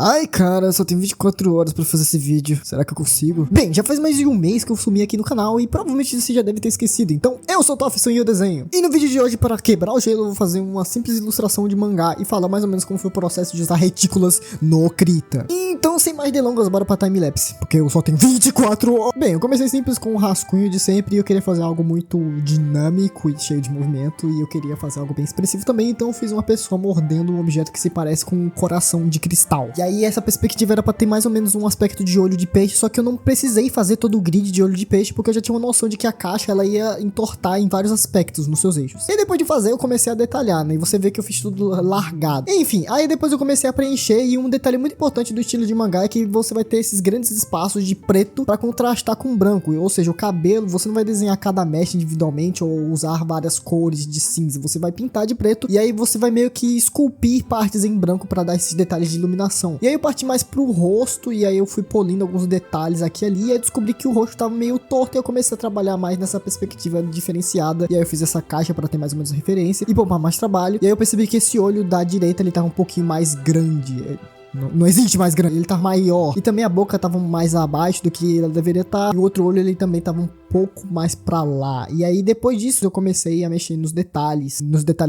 Ai, cara, só tenho 24 horas pra fazer esse vídeo. Será que eu consigo? Bem, já faz mais de um mês que eu sumi aqui no canal e provavelmente você já deve ter esquecido. Então, eu sou o Toffson e eu desenho. E no vídeo de hoje, para quebrar o gelo, eu vou fazer uma simples ilustração de mangá e falar mais ou menos como foi o processo de usar retículas no Krita. Então, sem mais delongas, bora pra timelapse, porque eu só tenho 24 horas. Bem, eu comecei simples com um rascunho de sempre e eu queria fazer algo muito dinâmico e cheio de movimento e eu queria fazer algo bem expressivo também, então eu fiz uma pessoa mordendo um objeto que se parece com um coração de cristal. E aí essa perspectiva era pra ter mais ou menos um aspecto de olho de peixe, só que eu não precisei fazer todo o grid de olho de peixe, porque eu já tinha uma noção de que a caixa ela ia entortar em vários aspectos nos seus eixos. E depois de fazer, eu comecei a detalhar, né? E você vê que eu fiz tudo largado. Enfim, aí depois eu comecei a preencher, e um detalhe muito importante do estilo de mangá é que você vai ter esses grandes espaços de preto pra contrastar com branco, ou seja, o cabelo, você não vai desenhar cada mecha individualmente ou usar várias cores de cinza, você vai pintar de preto, e aí você vai meio que esculpir partes em branco pra dar esses detalhes de iluminação. E aí eu parti mais pro rosto, e aí eu fui polindo alguns detalhes aqui e ali, e aí descobri que o rosto tava meio torto, e eu comecei a trabalhar mais nessa perspectiva diferenciada, e aí eu fiz essa caixa pra ter mais ou menos referência, e poupar mais trabalho, e aí eu percebi que esse olho da direita, ele tava um pouquinho mais grande. Não existe mais grande, ele tá maior. E também a boca tava mais abaixo do que ela deveria estar. E o outro olho ele também tava um pouco mais pra lá. E aí depois disso eu comecei a mexer nos detalhes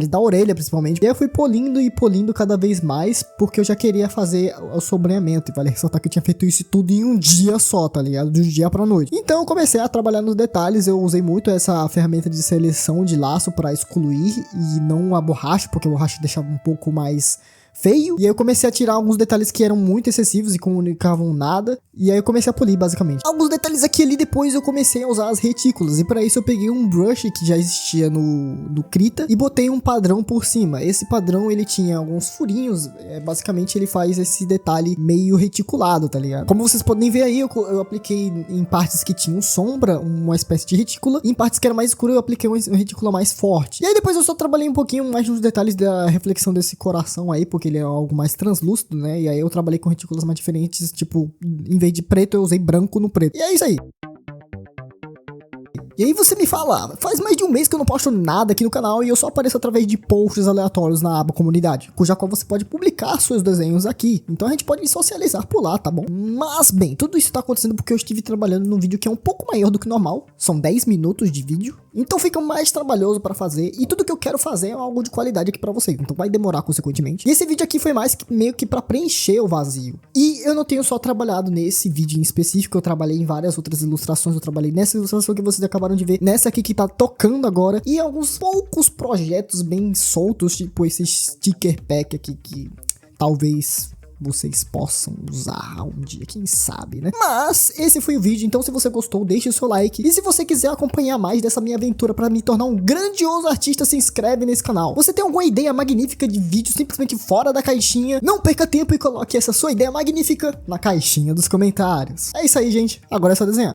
da orelha principalmente. E aí eu fui polindo e polindo cada vez mais, porque eu já queria fazer o sombreamento. E vale ressaltar que eu tinha feito isso tudo em um dia só, tá ligado? De um dia pra noite. Então eu comecei a trabalhar nos detalhes. Eu usei muito essa ferramenta de seleção de laço pra excluir e não a borracha, porque a borracha deixava um pouco mais feio, e aí eu comecei a tirar alguns detalhes que eram muito excessivos e comunicavam nada, e aí eu comecei a polir basicamente. Alguns detalhes aqui e ali, depois eu comecei a usar as retículas, e para isso eu peguei um brush que já existia no Krita, e botei um padrão por cima. Esse padrão ele tinha alguns furinhos, basicamente ele faz esse detalhe meio reticulado, tá ligado? Como vocês podem ver aí, eu apliquei em partes que tinham sombra, uma espécie de retícula, e em partes que era mais escuro eu apliquei uma retícula mais forte. E aí depois eu só trabalhei um pouquinho mais nos detalhes da reflexão desse coração aí, porque ele é algo mais translúcido, né? E aí eu trabalhei com retículas mais diferentes, tipo, em vez de preto eu usei branco no preto. E é isso aí. E aí você me fala, faz mais de um mês que eu não posto nada aqui no canal e eu só apareço através de posts aleatórios na aba comunidade, cuja qual você pode publicar seus desenhos aqui. Então a gente pode socializar por lá, tá bom? Mas bem, tudo isso tá acontecendo porque eu estive trabalhando num vídeo que é um pouco maior do que normal, são 10 minutos de vídeo, então fica mais trabalhoso pra fazer e tudo que eu quero fazer é algo de qualidade aqui pra vocês, então vai demorar consequentemente. E esse vídeo aqui foi mais que, meio que pra preencher o vazio. E eu não tenho só trabalhado nesse vídeo em específico, eu trabalhei em várias outras ilustrações, eu trabalhei nessa ilustração que vocês acabaram de ver, nessa aqui que tá tocando agora, e alguns poucos projetos bem soltos, tipo esse sticker pack aqui que talvez vocês possam usar um dia, quem sabe, né? Mas esse foi o vídeo, então se você gostou, deixe o seu like. E se você quiser acompanhar mais dessa minha aventura para me tornar um grandioso artista, se inscreve nesse canal. Você tem alguma ideia magnífica de vídeo simplesmente fora da caixinha? Não perca tempo e coloque essa sua ideia magnífica na caixinha dos comentários. É isso aí, gente. Agora é só desenhar.